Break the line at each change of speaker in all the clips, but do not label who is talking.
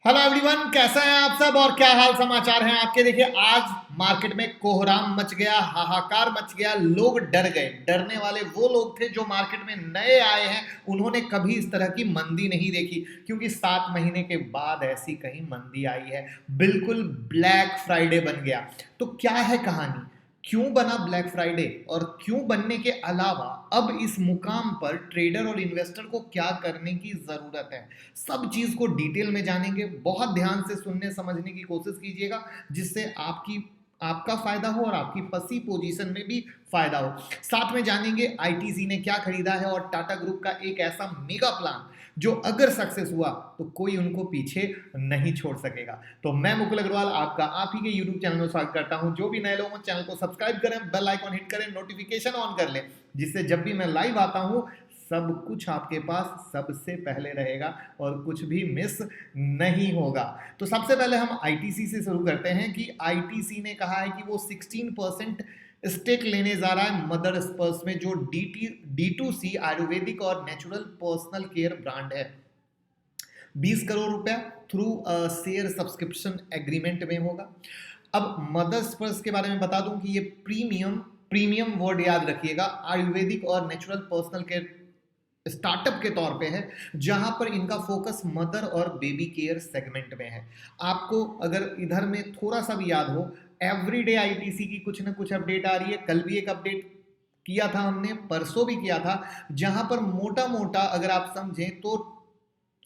Hello everyone, कैसा है आप सब और क्या हाल समाचार हैं आपके। देखिए, आज मार्केट में कोहराम मच गया, हाहाकार मच गया, लोग डर गए। डरने वाले वो लोग थे जो मार्केट में नए आए हैं, उन्होंने कभी इस तरह की मंदी नहीं देखी, क्योंकि 7 महीने के बाद ऐसी कहीं मंदी आई है। बिल्कुल ब्लैक फ्राइडे बन गया। तो क्या है कहानी, क्यों बना ब्लैक फ्राइडे और क्यों बनने के अलावा अब इस मुकाम पर ट्रेडर और इन्वेस्टर को क्या करने की जरूरत है, सब चीज को डिटेल में जानेंगे। बहुत ध्यान से सुनने समझने की कोशिश कीजिएगा, जिससे आपका फायदा हो और आपकी फंसी पोजीशन में भी फायदा हो। साथ में जानेंगे आईटीसी ने क्या खरीदा है और टाटा ग्रुप का एक ऐसा मेगा प्लान जो अगर सक्सेस हुआ तो कोई उनको पीछे नहीं छोड़ सकेगा। तो मैं मुकुल अग्रवाल आपका आप ही के यूट्यूब चैनल में स्वागत करता हूं। जो भी नए लोग हैं चैनल को सब्सक्राइब करें, बेल आइकॉन हिट करें, नोटिफिकेशन ऑन कर लें, जिससे जब भी मैं लाइव आता हूं सब कुछ आपके पास सबसे पहले रहेगा और कुछ भी मिस नहीं होगा। तो सबसे पहले हम आईटीसी से शुरू करते हैं कि आईटीसी ने कहा है कि वो 16% स्टेक लेने जा रहा है मदर स्पर्श में, जो D2C आयुर्वेदिक और नेचुरल पर्सनल केयर ब्रांड है। 20 करोड़ रुपया थ्रू शेयर सब्सक्रिप्शन एग्रीमेंट में होगा। अब मदर स्पर्श के बारे में बता दूं कि ये प्रीमियम वर्ड याद रखिएगा, आयुर्वेदिक और नेचुरल पर्सनल केयर स्टार्टअप के तौर पे है, जहां पर इनका फोकस मदर और बेबी केयर सेगमेंट में है। आपको अगर इधर में थोड़ा सा भी याद हो, एवरीडे आईटीसी की कुछ ना कुछ अपडेट आ रही है। कल भी एक अपडेट किया था हमने, परसों भी किया था, जहां पर मोटा मोटा अगर आप समझें तो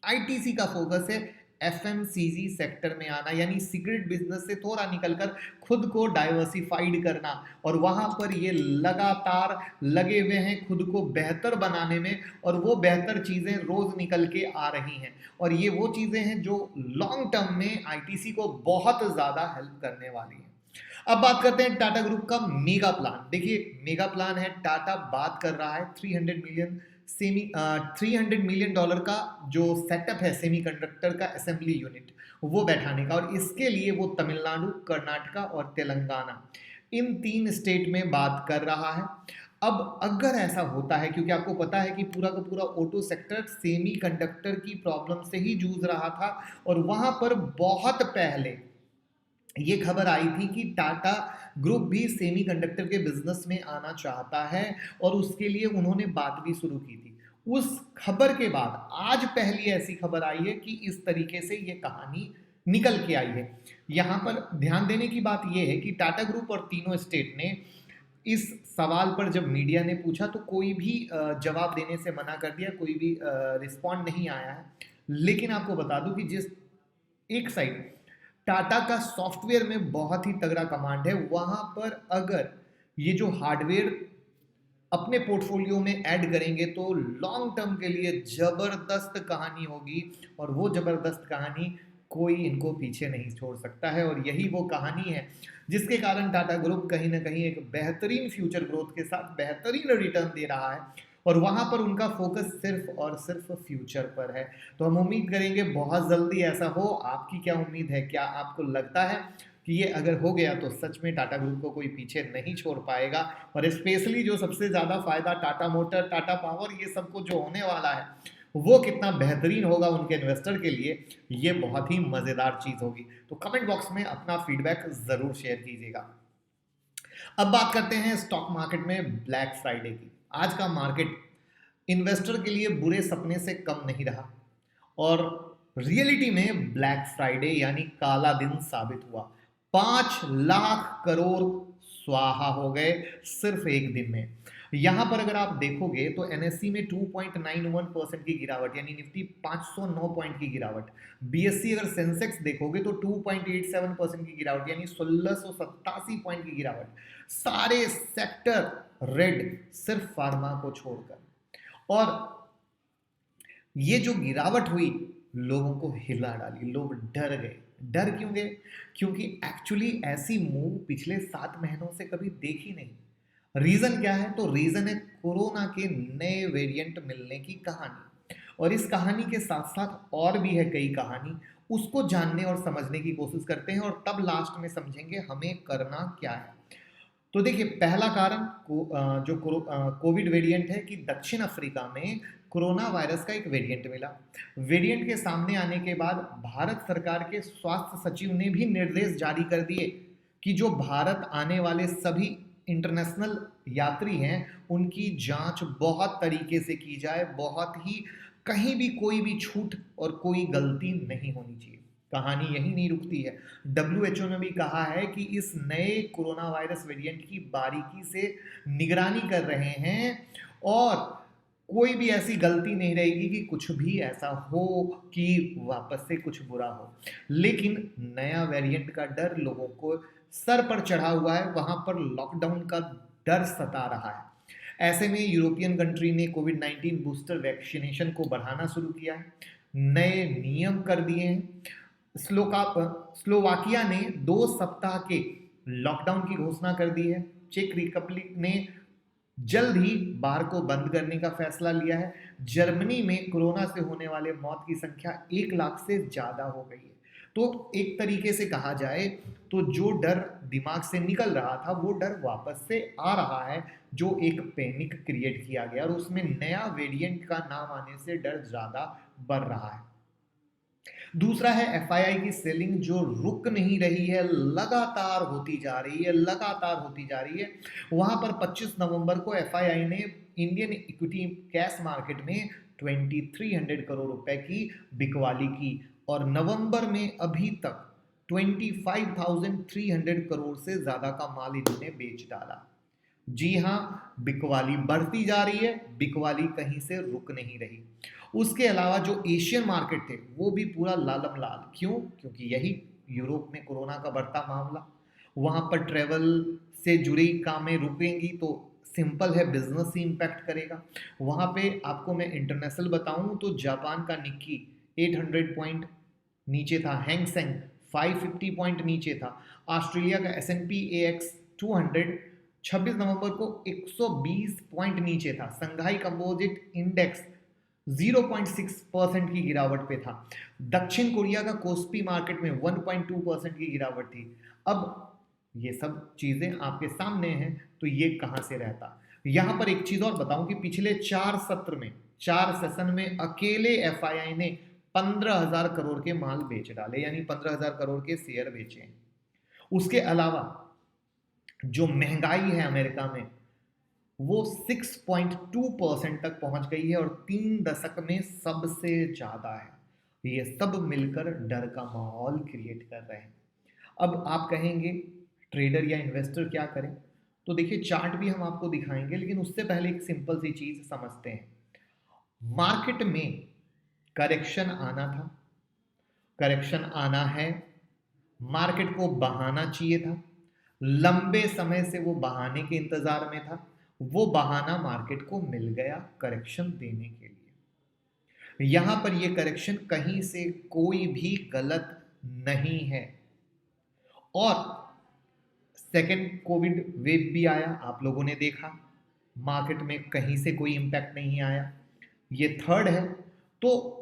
आईटीसी का फोकस है एफएमसीजी सेक्टर में आना, यानी सिगरेट बिजनेस से थोड़ा निकलकर खुद को डाइवर्सिफाइड करना, और वहां पर ये लगातार लगे हुए हैं खुद को बेहतर बनाने में, और वो बेहतर चीजें रोज निकल के आ रही हैं, और ये वो चीजें हैं जो लॉन्ग टर्म में आईटीसी को बहुत ज्यादा हेल्प करने वाली हैं। अब बात करते हैं टाटा ग्रुप का मेगा प्लान। देखिए, मेगा प्लान है, टाटा बात कर रहा है 300 मिलियन डॉलर का जो सेटअप है सेमीकंडक्टर का असेंबली यूनिट, वो बैठाने का, और इसके लिए वो तमिलनाडु, कर्नाटका और तेलंगाना, इन 3 स्टेट में बात कर रहा है। अब अगर ऐसा होता है, क्योंकि आपको पता है कि पूरा का पूरा ऑटो सेक्टर सेमीकंडक्टर की प्रॉब्लम से ही जूझ रहा था, और वहां पर बहुत पहले ये खबर आई थी कि टाटा ग्रुप भी सेमीकंडक्टर के बिजनेस में आना चाहता है, और उसके लिए उन्होंने बात भी शुरू की थी। उस खबर के बाद आज पहली ऐसी खबर आई है कि इस तरीके से ये कहानी निकल के आई है। यहां पर ध्यान देने की बात यह है कि टाटा ग्रुप और तीनों स्टेट ने इस सवाल पर जब मीडिया ने पूछा तो कोई भी जवाब देने से मना कर दिया, कोई भी रिस्पॉन्ड नहीं आया है। लेकिन आपको बता दूं कि जिस एक साइड टाटा का सॉफ्टवेयर में बहुत ही तगड़ा कमांड है, वहां पर अगर ये जो हार्डवेयर अपने पोर्टफोलियो में ऐड करेंगे तो लॉन्ग टर्म के लिए जबरदस्त कहानी होगी, और वो जबरदस्त कहानी कोई इनको पीछे नहीं छोड़ सकता है, और यही वो कहानी है जिसके कारण टाटा ग्रुप कहीं ना कहीं एक बेहतरीन फ्यूचर ग्रोथ के साथ बेहतरीन रिटर्न दे रहा है, और वहां पर उनका फोकस सिर्फ और सिर्फ फ्यूचर पर है। तो हम उम्मीद करेंगे बहुत जल्दी ऐसा हो। आपकी क्या उम्मीद है, क्या आपको लगता है कि ये अगर हो गया तो सच में टाटा ग्रुप को कोई पीछे नहीं छोड़ पाएगा, और स्पेशली जो सबसे ज्यादा फायदा टाटा मोटर, टाटा पावर, ये सबको जो होने वाला है वो कितना बेहतरीन होगा उनके इन्वेस्टर के लिए, ये बहुत ही मजेदार चीज होगी। तो कमेंट बॉक्स में अपना फीडबैक जरूर शेयर कीजिएगा। अब बात करते हैं स्टॉक मार्केट में ब्लैक फ्राइडे की। आज का मार्केट इन्वेस्टर के लिए बुरे सपने से कम नहीं रहा, और रियलिटी में ब्लैक फ्राइडे यानी काला दिन साबित हुआ। 5 लाख करोड़ स्वाहा हो गए सिर्फ एक दिन में। यहां पर अगर आप देखोगे तो एनएससी में 2.91% की गिरावट, यानी निफ्टी 509 पॉइंट की गिरावट। बीएससी अगर सेंसेक्स देखोगे तो 2.87% की गिरावट, यानी 1687 पॉइंट की गिरावट। सारे सेक्टर रेड, सिर्फ फार्मा को छोड़कर। और ये जो गिरावट हुई लोगों को हिला डाली, लोग डर गए। डर क्यों गए? क्योंकि एक्चुअली ऐसी मूव पिछले 7 महीनों से कभी देखी नहीं। रीजन क्या है? तो रीजन है कोरोना के नए वेरिएंट मिलने की कहानी, और इस कहानी के साथ साथ और भी है कई कहानी, उसको जानने और समझने की कोशिश करते हैं, और तब लास्ट में समझेंगे हमें करना क्या है। तो देखिए पहला कारण जो कोविड वेरिएंट है कि दक्षिण अफ्रीका में कोरोना वायरस का एक वेरिएंट मिला। वेरिएंट के सामने आने के बाद भारत सरकार के स्वास्थ्य सचिव ने भी निर्देश जारी कर दिए कि जो भारत आने वाले सभी इंटरनेशनल यात्री हैं उनकी जांच बहुत तरीके से की जाए, बहुत ही कहीं भी कोई भी छूट और कोई गलती नहीं होनी चाहिए। कहानी यही नहीं रुकती है। WHO ने भी कहा है कि इस नए कोरोना वायरस वेरिएंट की बारीकी से निगरानी कर रहे हैं और कोई भी ऐसी गलती नहीं रहेगी कि कुछ भी ऐसा हो कि वापस से कुछ बुरा हो। लेकिन नया वेरिएंट का डर लोगों को सर पर चढ़ा हुआ है, वहां पर लॉकडाउन का डर सता रहा है। ऐसे में यूरोपियन कंट्री ने कोविड-19 बूस्टर वैक्सीनेशन को बढ़ाना शुरू किया है, नए नियम कर दिए हैं। स्लोवाकिया ने 2 सप्ताह के लॉकडाउन की घोषणा कर दी है। चेक रिपब्लिक ने जल्द ही बार को बंद करने का फैसला लिया है। जर्मनी में कोरोना से होने वाले मौत की संख्या 1 लाख से ज्यादा हो गई है। तो एक तरीके से कहा जाए तो जो डर दिमाग से निकल रहा था वो डर वापस से आ रहा है, जो एक पैनिक क्रिएट किया गया और उसमें नया वेरिएंट का नाम आने से डर ज्यादा बढ़ रहा है। दूसरा है FII की सेलिंग जो रुक नहीं रही है, लगातार होती जा रही है, लगातार होती जा रही है। वहां पर 25 नवंबर को FII ने इंडियन इक्विटी कैश मार्केट में 2300 करोड़ रुपए की बिकवाली की और नवंबर में अभी तक 25,300 करोड़ से ज्यादा का माल इन्होंने बेच डाला। जी हां, बिकवाली बढ़ती जा रही है, बिकवाली कहीं से रुक नहीं रही। उसके अलावा जो एशियन मार्केट थे वो भी पूरा लालम लाल। क्यों? क्योंकि यही यूरोप में कोरोना का बढ़ता मामला, वहां पर ट्रेवल से जुड़ी कामें रुकेंगी तो सिंपल है, बिजनेस ही इंपैक्ट करेगा। वहां पे आपको मैं इंटरनेशनल बताऊं तो जापान का निक्की 800 पॉइंट नीचे था, हैंगसेंग 550 पॉइंट नीचे था, ऑस्ट्रेलिया का S&P AX 200 26 नवंबर को 120 पॉइंट नीचे था, संघाई कंपोजिट इंडेक्स 0.6% की गिरावट पे था, दक्षिण कोरिया का कोस्पी मार्केट में 1.2% की गिरावट थी। अब ये सब चीजें आपके सामने हैं तो ये कहां से रहता। यहां पर एक चीज और बताऊं कि पिछले 4 सत्र में, 4 सेशन में अकेले FII ने 15,000 करोड़ के माल बेच डाले, यानी 15,000 करोड़ के शेयर बेचे। उसके अलावा जो महंगाई है अमेरिका में वो 6.2% तक पहुंच गई है और 3 दशक में सबसे ज्यादा है। ये सब मिलकर डर का माहौल क्रिएट कर रहे हैं। अब आप कहेंगे ट्रेडर या इन्वेस्टर क्या करें, तो देखिए चार्ट भी हम आपको दिखाएंगे, लेकिन उससे पहले एक सिंपल सी चीज समझते हैं। मार्केट में करेक्शन आना था, करेक्शन आना है, मार्केट को बहाना चाहिए था, लंबे समय से वो बहाने के इंतजार में था, वो बहाना मार्केट को मिल गया करेक्शन देने के लिए। यहां पर ये करेक्शन कहीं से कोई भी गलत नहीं है। और सेकेंड कोविड वेव भी आया, आप लोगों ने देखा, मार्केट में कहीं से कोई इंपैक्ट नहीं आया। ये थर्ड है। तो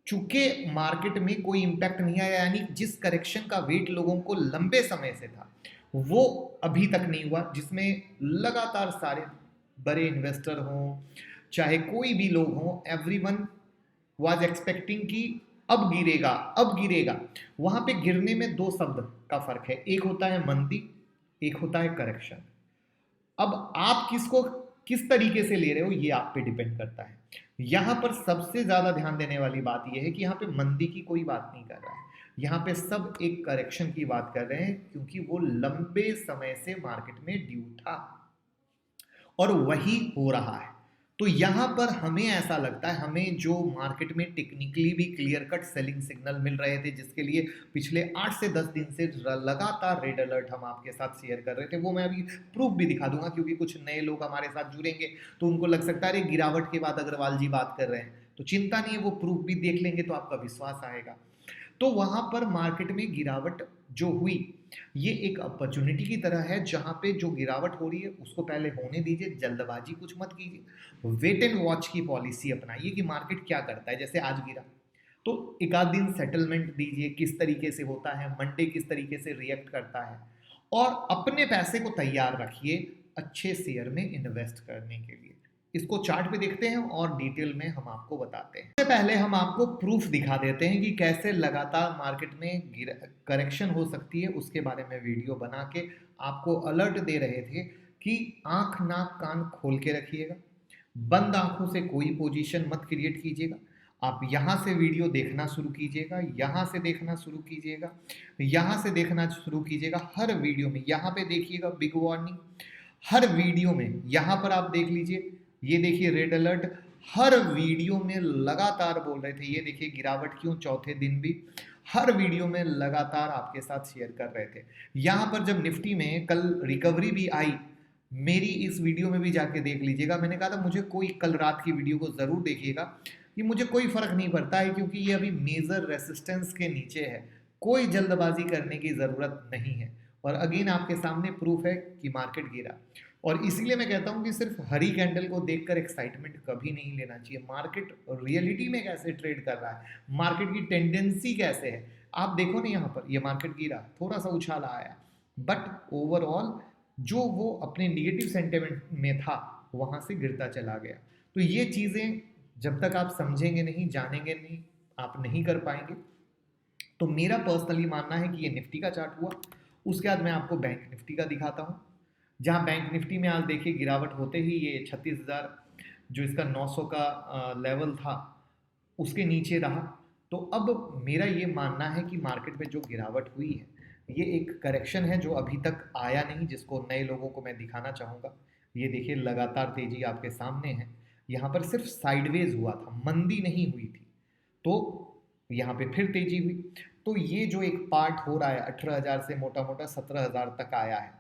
चूंकि मार्केट में कोई इंपैक्ट नहीं आया, यानी जिस करेक्शन का वेट लोगों को लंबे समय से था वो अभी तक नहीं हुआ, जिसमें लगातार सारे बड़े इन्वेस्टर हों चाहे कोई भी लोग हों, एवरीवन वाज एक्सपेक्टिंग कि अब गिरेगा, अब गिरेगा। वहां पे गिरने में 2 शब्द का फर्क है, एक होता है मंदी, एक होता है करेक्शन। अब आप किसको किस तरीके से ले रहे हो ये आप पे डिपेंड करता है। यहां पर सबसे ज्यादा ध्यान देने वाली बात यह है कि यहाँ पे मंदी की कोई बात नहीं कर रहा है, यहाँ पे सब एक करेक्शन की बात कर रहे हैं, क्योंकि वो लंबे समय से मार्केट में ड्यू था और वही हो रहा है। तो यहां पर हमें ऐसा लगता है, हमें जो मार्केट में टेक्निकली भी क्लियर कट सेलिंग सिग्नल मिल रहे थे, जिसके लिए पिछले 8 से 10 दिन से लगातार रेड अलर्ट हम आपके साथ शेयर कर रहे थे, वो मैं अभी प्रूफ भी दिखा दूंगा, क्योंकि कुछ नए लोग हमारे साथ जुड़ेंगे तो उनको लग सकता है अरे गिरावट के बाद अग्रवाल जी बात कर रहे हैं, तो चिंता नहीं है, वो प्रूफ भी देख लेंगे तो आपका विश्वास आएगा। तो वहां पर मार्केट में गिरावट जो हुई ये एक अपॉर्चुनिटी की तरह है, जहां पे जो गिरावट हो रही है उसको पहले होने दीजिए, जल्दबाजी कुछ मत कीजिए, वेट एंड वॉच की पॉलिसी अपनाइए कि मार्केट क्या करता है। जैसे आज गिरा तो एक आध दिन सेटलमेंट दीजिए, किस तरीके से होता है, मंडे किस तरीके से रिएक्ट करता है, और अपने पैसे को तैयार रखिए अच्छे शेयर में इन्वेस्ट करने के लिए। इसको चार्ट पे देखते हैं और डिटेल में हम आपको बताते हैं। सबसे पहले हम आपको प्रूफ दिखा देते हैं कि कैसे लगातार मार्केट में करेक्शन हो सकती है। उसके बारे में वीडियो बना के आपको अलर्ट दे रहे थे कि आंख नाक कान खोल के रखिएगा, बंद आंखों से कोई पोजीशन मत क्रिएट कीजिएगा। आप यहाँ से वीडियो देखना शुरू कीजिएगा, यहाँ से देखना शुरू कीजिएगा, यहाँ से देखना शुरू कीजिएगा। हर वीडियो में यहाँ पे देखिएगा बिग वार्निंग, हर वीडियो में यहाँ पर आप देख लीजिए, ये देखिए रेड अलर्ट। हर वीडियो में लगातार बोल रहे थे, ये देखिए गिरावट क्यों, चौथे दिन भी हर वीडियो में लगातार आपके साथ शेयर कर रहे थे। यहाँ पर जब निफ्टी में कल रिकवरी भी आई, मेरी इस वीडियो में भी जाके देख लीजिएगा, मैंने कहा था मुझे कोई, कल रात की वीडियो को ज़रूर देखिएगा, कि मुझे कोई फ़र्क नहीं पड़ता है क्योंकि ये अभी मेजर रेसिस्टेंस के नीचे है, कोई जल्दबाजी करने की ज़रूरत नहीं है। और अगेन आपके सामने प्रूफ है कि मार्केट गिरा। और इसीलिए मैं कहता हूँ कि सिर्फ हरी कैंडल को देखकर एक्साइटमेंट कभी नहीं लेना चाहिए। मार्केट रियलिटी में कैसे ट्रेड कर रहा है, मार्केट की टेंडेंसी कैसे है, आप देखो ना। यहाँ पर ये मार्केट गिरा, थोड़ा सा उछाला आया, बट ओवरऑल जो वो अपने निगेटिव सेंटिमेंट में था वहाँ से गिरता चला गया। तो ये चीज़ें जब तक आप समझेंगे नहीं, जानेंगे नहीं, आप नहीं कर पाएंगे। तो मेरा पर्सनली मानना है कि ये निफ्टी का चार्ट हुआ। उसके बाद मैं आपको बैंक निफ्टी का दिखाता हूँ, जहाँ बैंक निफ्टी में आज देखिए गिरावट होते ही ये 36,000 जो इसका 900 का लेवल था उसके नीचे रहा। तो अब मेरा ये मानना है कि मार्केट में जो गिरावट हुई है ये एक करेक्शन है जो अभी तक आया नहीं, जिसको नए लोगों को मैं दिखाना चाहूँगा। ये देखिए लगातार तेजी आपके सामने है। यहाँ पर सिर्फ साइडवेज हुआ था, मंदी नहीं हुई थी, तो यहाँ पे फिर तेजी हुई। तो ये जो एक पार्ट हो रहा है 18,000 से मोटा मोटा 17,000 तक आया है,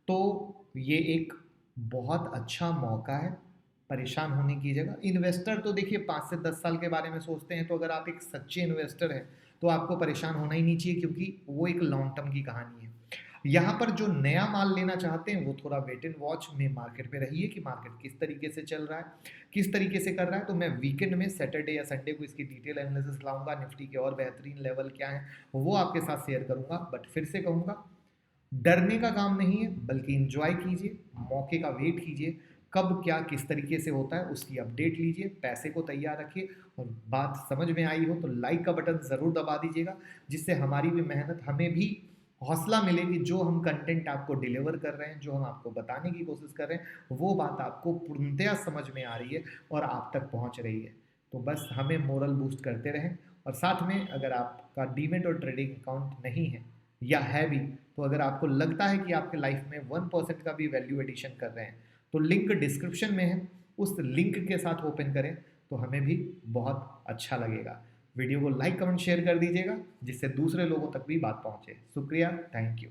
तो ये एक बहुत अच्छा मौका है परेशान होने की जगह। इन्वेस्टर तो देखिए 5 से 10 साल के बारे में सोचते हैं, तो अगर आप एक सच्चे इन्वेस्टर हैं तो आपको परेशान होना ही नहीं चाहिए, क्योंकि वो एक लॉन्ग टर्म की कहानी है। यहाँ पर जो नया माल लेना चाहते हैं वो थोड़ा वेट एंड वॉच में मार्केट में रहिए कि मार्केट किस तरीके से चल रहा है, किस तरीके से कर रहा है। तो मैं वीकेंड में सैटरडे या संडे को इसकी डिटेल एनालिसिस लाऊंगा, निफ्टी के और बेहतरीन लेवल क्या है वो आपके साथ शेयर करूंगा। बट फिर से कहूँगा, डरने का काम नहीं है, बल्कि इंजॉय कीजिए, मौके का वेट कीजिए, कब क्या किस तरीके से होता है उसकी अपडेट लीजिए, पैसे को तैयार रखिए। और बात समझ में आई हो तो लाइक का बटन ज़रूर दबा दीजिएगा, जिससे हमारी भी मेहनत, हमें भी हौसला मिले कि जो हम कंटेंट आपको डिलीवर कर रहे हैं, जो हम आपको बताने की कोशिश कर रहे हैं, वो बात आपको पूर्णतया समझ में आ रही है और आप तक पहुंच रही है। तो बस हमें मोरल बूस्ट करते रहें। और साथ में अगर आपका डीमेट और ट्रेडिंग अकाउंट नहीं है या है भी, तो अगर आपको लगता है कि आपके लाइफ में 1% का भी वैल्यू एडिशन कर रहे हैं, तो लिंक डिस्क्रिप्शन में है, उस लिंक के साथ ओपन करें तो हमें भी बहुत अच्छा लगेगा। वीडियो को लाइक कमेंट शेयर कर दीजिएगा, जिससे दूसरे लोगों तक भी बात पहुंचे। शुक्रिया, थैंक यू।